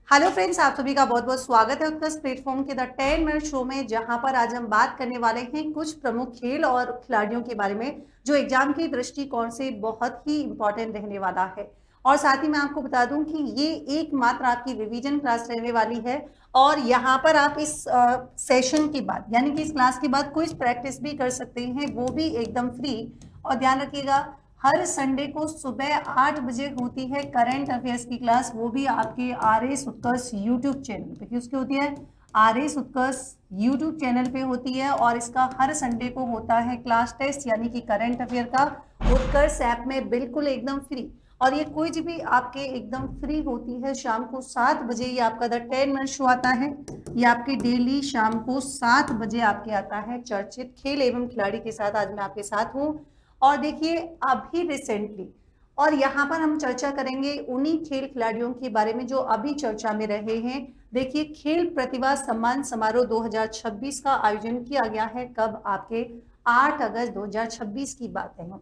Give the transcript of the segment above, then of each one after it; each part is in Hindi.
हेलो फ्रेंड्स, आप सभी का बहुत बहुत स्वागत है उत्कर्ष प्लेटफॉर्म के द 10 मिनट शो में, जहां पर आज हम बात करने वाले हैं कुछ प्रमुख खेल और खिलाड़ियों के बारे में जो एग्जाम की दृष्टिकोण से बहुत ही इंपॉर्टेंट रहने वाला है। और साथ ही मैं आपको बता दूं कि ये एकमात्र आपकी रिवीजन क्लास रहने वाली है और यहाँ पर आप इस सेशन के बाद यानी कि इस क्लास के बाद क्विज प्रैक्टिस भी कर सकते हैं, वो भी एकदम फ्री। और ध्यान रखिएगा, हर संडे को सुबह 8 बजे होती है करंट अफेयर्स की क्लास, वो भी आपके आर एस उत्कर्ष यूट्यूब चैनल पे। किसकी होती है? आर एस उत्कर्ष यूट्यूब चैनल पे होती है। और इसका हर संडे को होता है क्लास टेस्ट यानी कि करंट अफेयर का उत्कर्ष ऐप में, बिल्कुल एकदम फ्री। और ये कोई भी आपके एकदम फ्री होती है। शाम को 7 बजे ये आपका द 10 मिनट शो आता है। ये आपके डेली शाम को 7 बजे आपके आता है चर्चित खेल एवं खिलाड़ी के साथ। आज मैं आपके साथ हूँ और देखिए अभी रिसेंटली, और यहाँ पर हम चर्चा करेंगे उन्हीं खेल खिलाड़ियों के बारे में जो अभी चर्चा में रहे हैं। देखिए, खेल प्रतिभा सम्मान समारोह 2026 का आयोजन किया गया है। कब? आपके 8 अगस्त 2026 की बात है।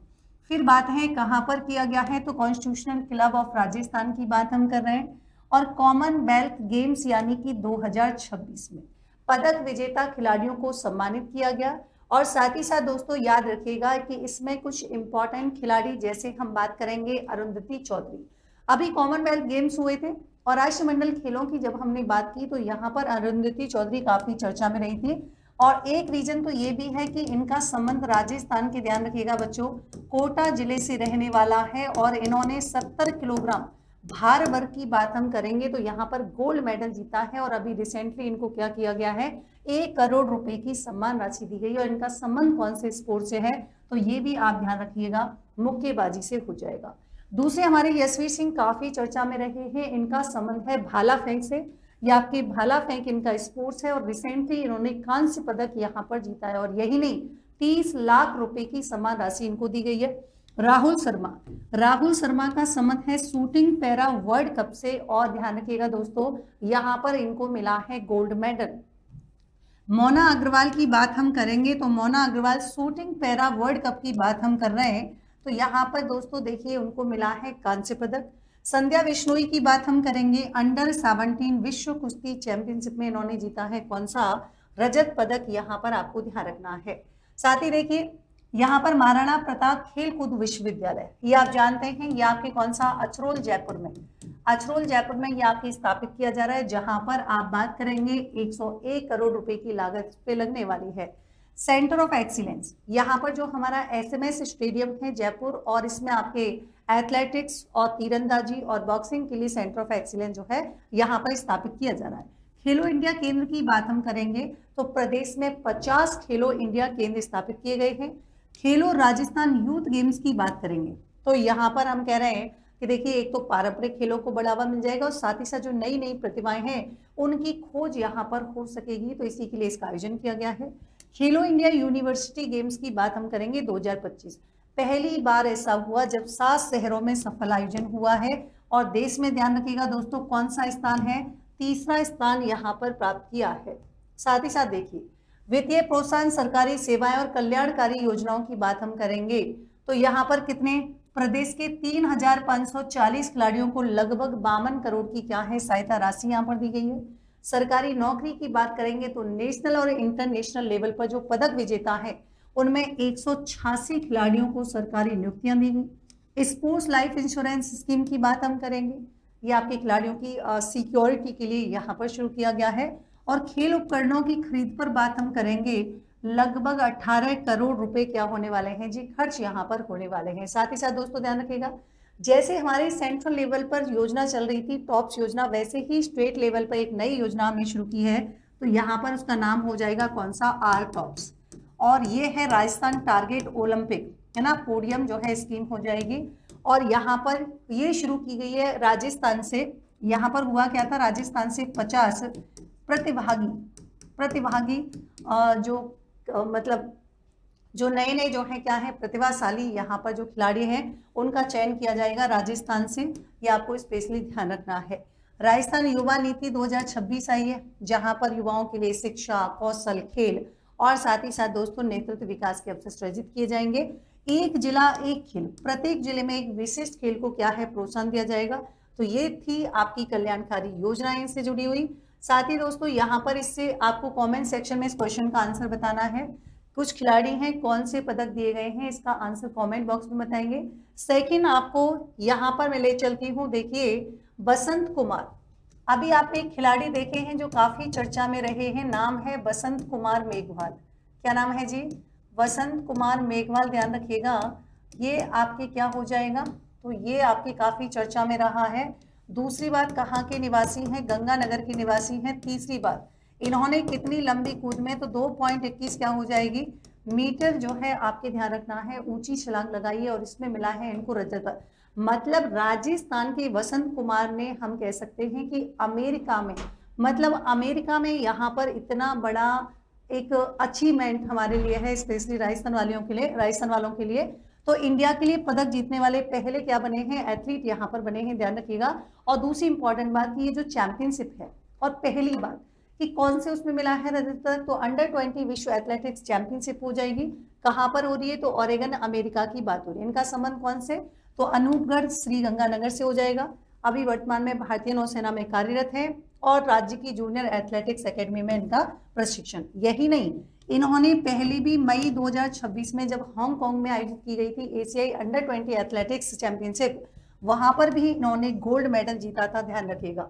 फिर बात है कहाँ पर किया गया है, तो कॉन्स्टिट्यूशनल क्लब ऑफ राजस्थान की बात हम कर रहे हैं। और कॉमनवेल्थ गेम्स यानी कि 2026 में पदक विजेता खिलाड़ियों को सम्मानित किया गया। और साथ ही साथ दोस्तों याद रखिएगा कि इसमें कुछ इंपॉर्टेंट खिलाड़ी, जैसे हम बात करेंगे अरुंधति चौधरी। अभी कॉमनवेल्थ गेम्स हुए थे और राष्ट्रमंडल खेलों की जब हमने बात की तो यहाँ पर अरुंधति चौधरी काफी चर्चा में रही थी। और एक रीजन तो ये भी है कि इनका संबंध राजस्थान के, ध्यान रखिएगा बच्चों, कोटा जिले से रहने वाला है। और इन्होंने 70 किलोग्राम भार वर्ग की बात हम करेंगे तो यहाँ पर गोल्ड मेडल जीता है। और अभी रिसेंटली इनको क्या किया गया है, 1 करोड़ रुपए की सम्मान राशि दी गई। और इनका संबंध कौन से स्पोर्ट से है, तो ये भी आप ध्यान रखिएगा, मुक्केबाजी से हो जाएगा। दूसरे हमारे यशवीर सिंह काफी चर्चा में रहे हैं। इनका संबंध है भाला फेंक से। ये आपके भाला फेंक इनका स्पोर्ट्स है और रिसेंटली इन्होंने कांस्य पदक यहाँ पर जीता है। और यही नहीं, 30 लाख रुपए की सम्मान राशि इनको दी गई है। राहुल शर्मा का संबंध है शूटिंग पैरा वर्ल्ड कप से। और ध्यान रखिएगा दोस्तों, यहाँ पर इनको मिला है गोल्ड मेडल। मोना अग्रवाल की बात हम करेंगे तो Mona Agarwal shooting para world cup की बात हम कर रहे हैं तो यहाँ पर दोस्तों देखिए उनको मिला है कांस्य पदक। संध्या बिश्नोई की बात हम करेंगे, अंडर 17 विश्व कुश्ती चैंपियनशिप में इन्होंने जीता है कौन सा? रजत पदक। यहाँ पर आपको ध्यान रखना है। साथ ही देखिए यहाँ पर महाराणा प्रताप खेलकूद विश्वविद्यालय, ये आप जानते हैं, ये आपके कौन सा? अचरोल जयपुर में। अचरोल जयपुर में ये आपकी स्थापित किया जा रहा है, जहां पर आप बात करेंगे 101 करोड़ रुपए की लागत पे लगने वाली है। सेंटर ऑफ एक्सीलेंस, यहाँ पर जो हमारा एसएमएस स्टेडियम है जयपुर, और इसमें आपके एथलेटिक्स और तीरंदाजी और बॉक्सिंग के लिए सेंटर ऑफ एक्सीलेंस जो है यहाँ पर स्थापित किया जा रहा है। खेलो इंडिया केंद्र की बात हम करेंगे तो प्रदेश में 50 खेलो इंडिया केंद्र स्थापित किए गए हैं। खेलो राजस्थान यूथ गेम्स की बात करेंगे तो यहाँ पर हम कह रहे हैं कि देखिए एक तो पारंपरिक खेलों को बढ़ावा मिल जाएगा और साथ ही साथ जो नई नई प्रतिभाएं हैं उनकी खोज यहाँ पर हो सकेगी, तो इसी के लिए इसका आयोजन किया गया है। खेलो इंडिया यूनिवर्सिटी गेम्स की बात हम करेंगे 2025, पहली बार ऐसा हुआ जब 7 शहरों में सफल आयोजन हुआ है। और देश में ध्यान रखिएगा दोस्तों कौन सा स्थान है? तीसरा स्थान यहाँ पर प्राप्त किया है। साथ ही साथ देखिए वित्तीय प्रोत्साहन, सरकारी सेवाएं और कल्याणकारी योजनाओं की बात हम करेंगे तो यहाँ पर कितने? प्रदेश के 3,540 खिलाड़ियों को लगभग 52 करोड़ की क्या है सहायता राशि यहाँ पर दी गई है। सरकारी नौकरी की बात करेंगे तो नेशनल और इंटरनेशनल लेवल पर जो पदक विजेता है उनमें 186 खिलाड़ियों को सरकारी नियुक्तियां दी गई। स्पोर्ट्स लाइफ इंश्योरेंस स्कीम की बात हम करेंगे, ये आपके खिलाड़ियों की सिक्योरिटी के लिए यहाँ पर शुरू किया गया है। और खेल उपकरणों की खरीद पर बात हम करेंगे, लगभग 18 करोड़ रुपए क्या होने वाले हैं जी, खर्च यहाँ पर होने वाले हैं। साथ ही साथ दोस्तों ध्यान रखिएगा, जैसे हमारे सेंट्रल लेवल पर योजना चल रही थी टॉप्स योजना, वैसे ही स्टेट लेवल पर एक नई योजना हमने शुरू की है तो यहाँ पर उसका नाम हो जाएगा कौन सा? Are tops. और ये है राजस्थान टारगेट ओलंपिक, है ना, पोडियम जो है स्कीम हो जाएगी। और यहाँ पर ये शुरू की गई है राजस्थान से। यहाँ पर हुआ क्या था, राजस्थान से 50 प्रतिभागी जो मतलब जो नए नए जो है क्या है प्रतिभाशाली यहाँ पर जो खिलाड़ी हैं उनका चयन किया जाएगा राजस्थान से। ये आपको स्पेशली ध्यान रखना है। राजस्थान युवा नीति 2026 आई है, जहां पर युवाओं के लिए शिक्षा, कौशल, खेल और साथ ही साथ दोस्तों नेतृत्व विकास के अवसर सृजित किए जाएंगे। एक जिला एक खेल, प्रत्येक जिले में एक विशिष्ट खेल को क्या है प्रोत्साहन दिया जाएगा। तो ये थी आपकी कल्याणकारी योजनाएं से जुड़ी हुई। साथ ही दोस्तों यहाँ पर इससे आपको कमेंट सेक्शन में इस क्वेश्चन का आंसर बताना है। कुछ खिलाड़ी हैं, कौन से पदक दिए गए हैं, इसका आंसर कमेंट बॉक्स में बताएंगे। सेकंड आपको यहाँ पर मैं ले चलती हूँ, देखिए बसंत कुमार। अभी आपने एक खिलाड़ी देखे हैं जो काफी चर्चा में रहे हैं, नाम है बसंत कुमार मेघवाल। क्या नाम है जी? बसंत कुमार मेघवाल, ध्यान रखिएगा। ये आपके क्या हो जाएगा, तो ये आपकी काफी चर्चा में रहा है। दूसरी बात, कहाँ के निवासी हैं? गंगानगर के निवासी हैं। तीसरी बात, इन्होंने कितनी लंबी कूद में, तो 2.21 क्या हो जाएगी मीटर जो है आपके ध्यान रखना है, ऊंची छलांग लगाई है और इसमें मिला है इनको रजत पदक। मतलब राजस्थान के वसंत कुमार ने, हम कह सकते हैं कि अमेरिका में, मतलब अमेरिका में यहाँ पर इतना बड़ा एक अचीवमेंट हमारे लिए है, स्पेशली राजस्थान वालों के लिए, राजस्थान वालों के लिए। तो इंडिया के लिए पदक जीतने वाले पहले क्या बने हैं? एथलीट यहाँ पर बने हैं, ध्यान रखिएगा। और दूसरी इंपॉर्टेंट बात कि ये जो चैंपियनशिप है, और पहली बात कि कौन से उसमें मिला है रजत पदक, तो अंडर 20 विश्व एथलेटिक्स चैंपियनशिप हो जाएगी। कहाँ पर हो रही है? तो ओरेगन, अमेरिका की बात हो रही है। इनका संबंध कौन से? तो अनूपगढ़ श्री गंगानगर से हो जाएगा। अभी वर्तमान में भारतीय नौसेना में कार्यरत है और राज्य की जूनियर एथलेटिक्स एकेडमी में इनका प्रशिक्षण। यही नहीं, इन्होंने पहले भी मई 2026 में जब हांगकांग में आयोजित की गई थी एशियाई अंडर 20 एथलेटिक्स चैंपियनशिप, वहां पर भी इन्होंने गोल्ड मेडल जीता था, ध्यान रखिएगा।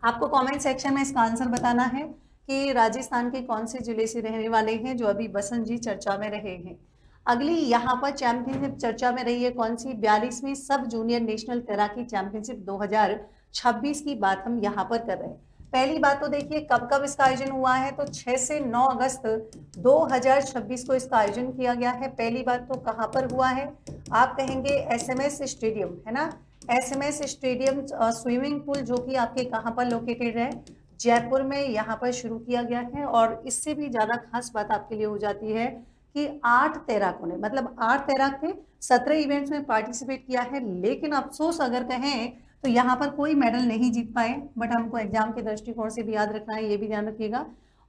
आपको कमेंट सेक्शन में इसका आंसर बताना है कि राजस्थान के कौन से जिले से रहने वाले हैं जो अभी बसंत जी चर्चा में रहे हैं। अगली यहाँ पर चैंपियनशिप चर्चा में रही है कौन सी? 42वीं सब जूनियर नेशनल तैराकी चैंपियनशिप 2026 की बात हम यहाँ पर कर रहे हैं। पहली बात तो देखिए कब कब इसका आयोजन हुआ है, तो 6 से 9 अगस्त 2026 को इसका आयोजन किया गया है। पहली बात तो कहाँ पर हुआ है? आप कहेंगे एसएमएस स्टेडियम, है ना? एसएमएस स्टेडियम स्विमिंग पूल जो कि आपके कहाँ पर लोकेटेड है? जयपुर में यहाँ पर शुरू किया गया है। और इससे भी ज्यादा खास बात आपके लिए हो जाती है कि 8 तैराकों ने, मतलब 8 तैराक थे, 17 इवेंट्स में पार्टिसिपेट किया है। लेकिन अफसोस अगर कहें तो यहाँ पर कोई मेडल नहीं जीत पाए, बट हमको एग्जाम के दृष्टिकोण से भी याद रखना है, ये भी ध्यान रखिएगा।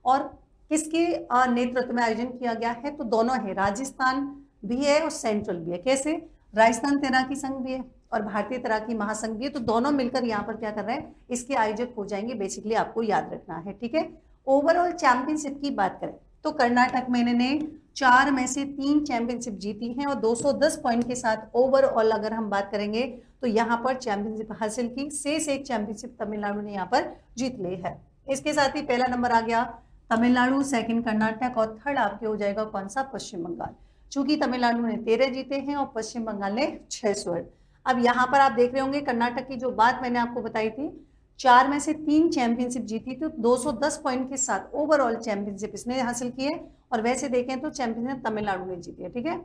और किसके नेतृत्व में आयोजन किया गया है? तो दोनों है, राजस्थान भी है और सेंट्रल भी है। कैसे? राजस्थान तैराकी संघ भी है और भारतीय तैराकी महासंघ भी है, तो दोनों मिलकर यहाँ पर क्या कर रहे हैं? इसके आयोजक हो जाएंगे, बेसिकली आपको याद रखना है, ठीक है। ओवरऑल चैंपियनशिप की बात करें तो कर्नाटक में इन्होंने 4 में से 3 चैंपियनशिप जीती हैं और 210 पॉइंट के साथ ओवरऑल अगर हम बात करेंगे तो यहाँ पर चैंपियनशिप हासिल की। शेष एक चैंपियनशिप तमिलनाडु ने यहाँ पर जीत ली है। इसके साथ ही पहला नंबर आ गया तमिलनाडु, सेकंड कर्नाटक और थर्ड आपके हो जाएगा कौन सा? पश्चिम बंगाल। चूंकि तमिलनाडु ने 13 जीते हैं और पश्चिम बंगाल ने 6 स्वर्ण। अब यहाँ पर आप देख रहे होंगे कर्नाटक की जो बात मैंने आपको बताई थी, 4 में से 3 चैंपियनशिप जीती तो 210 पॉइंट के साथ ओवरऑल चैंपियनशिप इसने हासिल की है। और वैसे देखें तो चैंपियनशिप तमिलनाडु ने जीती है, ठीक है।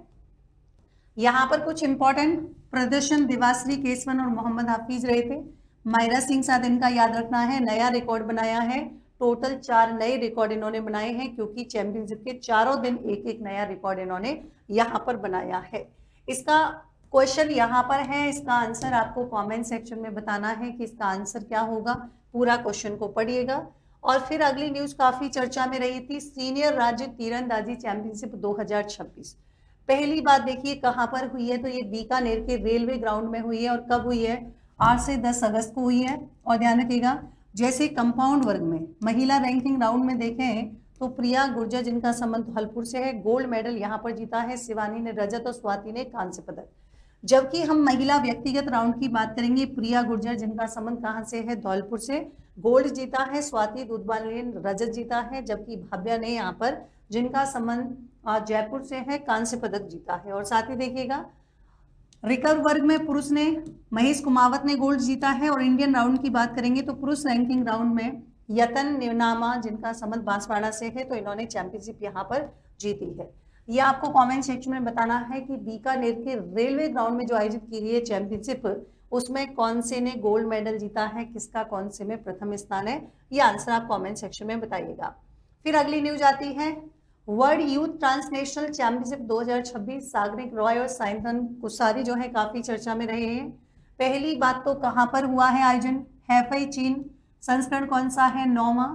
यहाँ पर कुछ इंपॉर्टेंट प्रदर्शन देवाश्री केसवन और मोहम्मद हाफिज रहे थे। मायरा सिंह साथ इनका याद रखना है, नया रिकॉर्ड बनाया है। टोटल 4 नए रिकॉर्ड इन्होंने बनाए हैं क्योंकि चैंपियनशिप के चारों दिन एक एक नया रिकॉर्ड इन्होंने यहाँ पर बनाया है। इसका क्वेश्चन यहाँ पर है, इसका आंसर आपको कमेंट सेक्शन में बताना है कि इसका आंसर क्या होगा। पूरा क्वेश्चन को पढ़िएगा। और फिर अगली न्यूज काफी चर्चा में रही थी, सीनियर राज्य तीरंदाजी चैंपियनशिप 2026। पहली बात देखिए कहाँ पर हुई है, तो ये बीकानेर के रेलवे ग्राउंड में हुई है। और कब हुई है? 8 से 10 अगस्त को हुई है। और ध्यान रखिएगा, जैसे कंपाउंड वर्ग में महिला रैंकिंग राउंड में देखें तो प्रिया गुर्जर जिनका संबंध धौलपुर से है, गोल्ड मेडल यहाँ पर जीता है। शिवानी ने रजत और स्वाति ने कांस्य पदक। जबकि हम महिला व्यक्तिगत राउंड की बात करेंगे, प्रिया गुर्जर जिनका संबंध कहाँ से है? धौलपुर से, गोल्ड जीता है। स्वाति दुधवाल ने रजत जीता है। जबकि भाव्या ने यहाँ पर, जिनका संबंध जयपुर से है, कांस्य पदक जीता है। और साथ ही देखिएगा रिकर्व वर्ग में पुरुष ने महेश कुमावत ने गोल्ड जीता है। और इंडियन राउंड की बात करेंगे तो पुरुष रैंकिंग राउंड में यतन निवनामा जिनका संबंध बांसवाड़ा से है, तो इन्होंने चैंपियनशिप यहाँ पर जीती है। यह आपको कमेंट सेक्शन में बताना है कि बीकानेर के रेलवे ग्राउंड में जो आयोजित की गई है चैंपियनशिप, उसमें कौन से ने गोल्ड मेडल जीता है, किसका कौन से में प्रथम स्थान है। यह आंसर आप कमेंट सेक्शन में बताइएगा। फिर अगली न्यूज आती है world youth transnational championship 2026। Sagarik Roy और साइंथन कुसारी जो है काफी चर्चा में रहे हैं। पहली बात तो कहाँ पर हुआ है आयोजन? हैफई चीन। संस्करण कौन सा है? 9वां।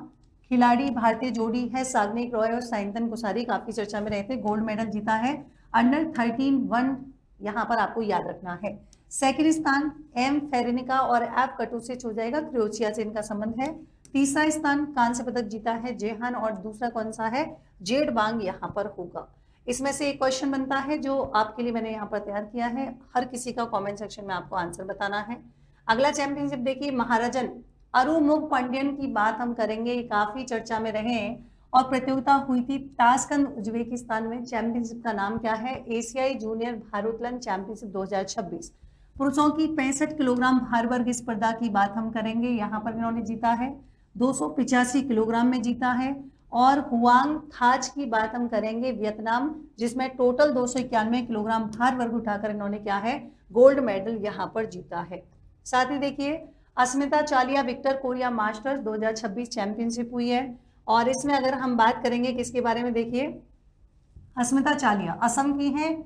खिलाड़ी भारतीय जोड़ी है सागरिक रॉय और साइंथन कुसारी, काफी चर्चा में रहे थे। गोल्ड मेडल जीता है। अंडर 13 1 यहाँ पर आपको याद रखना है। सेकंड स्थान एम फेरेनिका और एफ कटुसिच हो जाएगा, क्रोएशिया से इनका संबंध है। तीसरा स्थान कांस्य पदक जीता है जेहान, और दूसरा कौन सा है, जेड बांग यहाँ पर होगा। इसमें से एक क्वेश्चन बनता है जो आपके लिए मैंने यहाँ पर तैयार किया है, हर किसी का कमेंट सेक्शन में आपको आंसर बताना है। अगला चैंपियनशिप देखिए, महाराजन अरुमुग पांड्यन की बात हम करेंगे, काफी चर्चा में रहे और प्रतियोगिता हुई थी ताशकंद उज्बेकिस्तान में। चैंपियनशिप का नाम क्या है, एशियाई जूनियर भारोत्तोलन चैंपियनशिप 2026। पुरुषों की 65 किलोग्राम भार वर्ग स्पर्धा की बात हम करेंगे, यहाँ पर इन्होंने जीता है 285 किलोग्राम में जीता है। और हुआंग थाच की बात हम करेंगे, वियतनाम, जिसमें टोटल 291 किलोग्राम भार वर्ग उठाकर इन्होंने क्या है, गोल्ड मेडल यहाँ पर जीता है। साथ ही देखिए अस्मिता चालिया विक्टर कोरिया मास्टर्स 2026 चैंपियनशिप हुई है, और इसमें अगर हम बात करेंगे किसके बारे में, देखिए अस्मिता चालिया असम की हैं,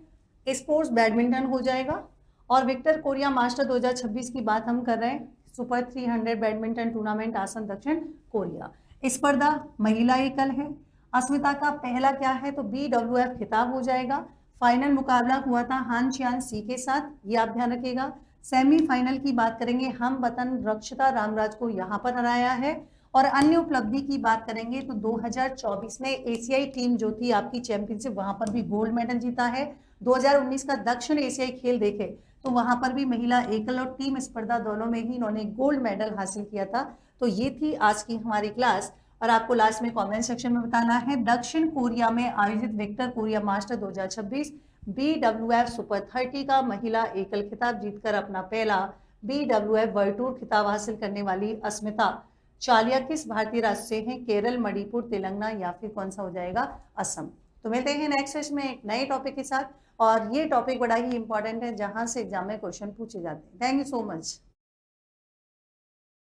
स्पोर्ट्स बैडमिंटन हो जाएगा। और विक्टर कोरिया मास्टर 2026 की बात हम कर रहे हैं, सुपर 300 बैडमिंटन टूर्नामेंट आसन दक्षिण कोरिया। स्पर्धा महिला एकल है। अस्मिता का पहला क्या है, तो BWF खिताब हो जाएगा। फाइनल मुकाबला हुआ था हान चियान सी के साथ, ये आप ध्यान रखिएगा। सेमीफाइनल की बात करेंगे, हम वतन रक्षिता रामराज को यहाँ पर हराया है। और अन्य उपलब्धि की बात करेंगे तो 2024 में एशियाई टीम जो थी आपकी चैंपियनशिप, वहां पर भी गोल्ड मेडल जीता है। 2019 का दक्षिण एशियाई खेल देखे तो वहां पर भी महिला एकल और टीम स्पर्धा दोनों में ही इन्होंने गोल्ड मेडल हासिल किया था। तो ये थी आज की हमारी क्लास, और आपको लास्ट में कमेंट सेक्शन में बताना है दक्षिण कोरिया में आयोजित Victor Korea Master 2026 BWF super 30 का महिला एकल खिताब जीतकर अपना पहला BWF वर्ल्ड टूर खिताब हासिल करने वाली अस्मिता चालिया किस भारतीय राज्य से हैं, केरल, मणिपुर, तेलंगाना या फिर कौन सा हो जाएगा, असम। तो मिलते हैं नेक्स्ट सेशन में एक नए टॉपिक के साथ, और ये टॉपिक बड़ा ही इंपॉर्टेंट है जहां से एग्जाम में क्वेश्चन पूछे जाते हैं। Thank you so much.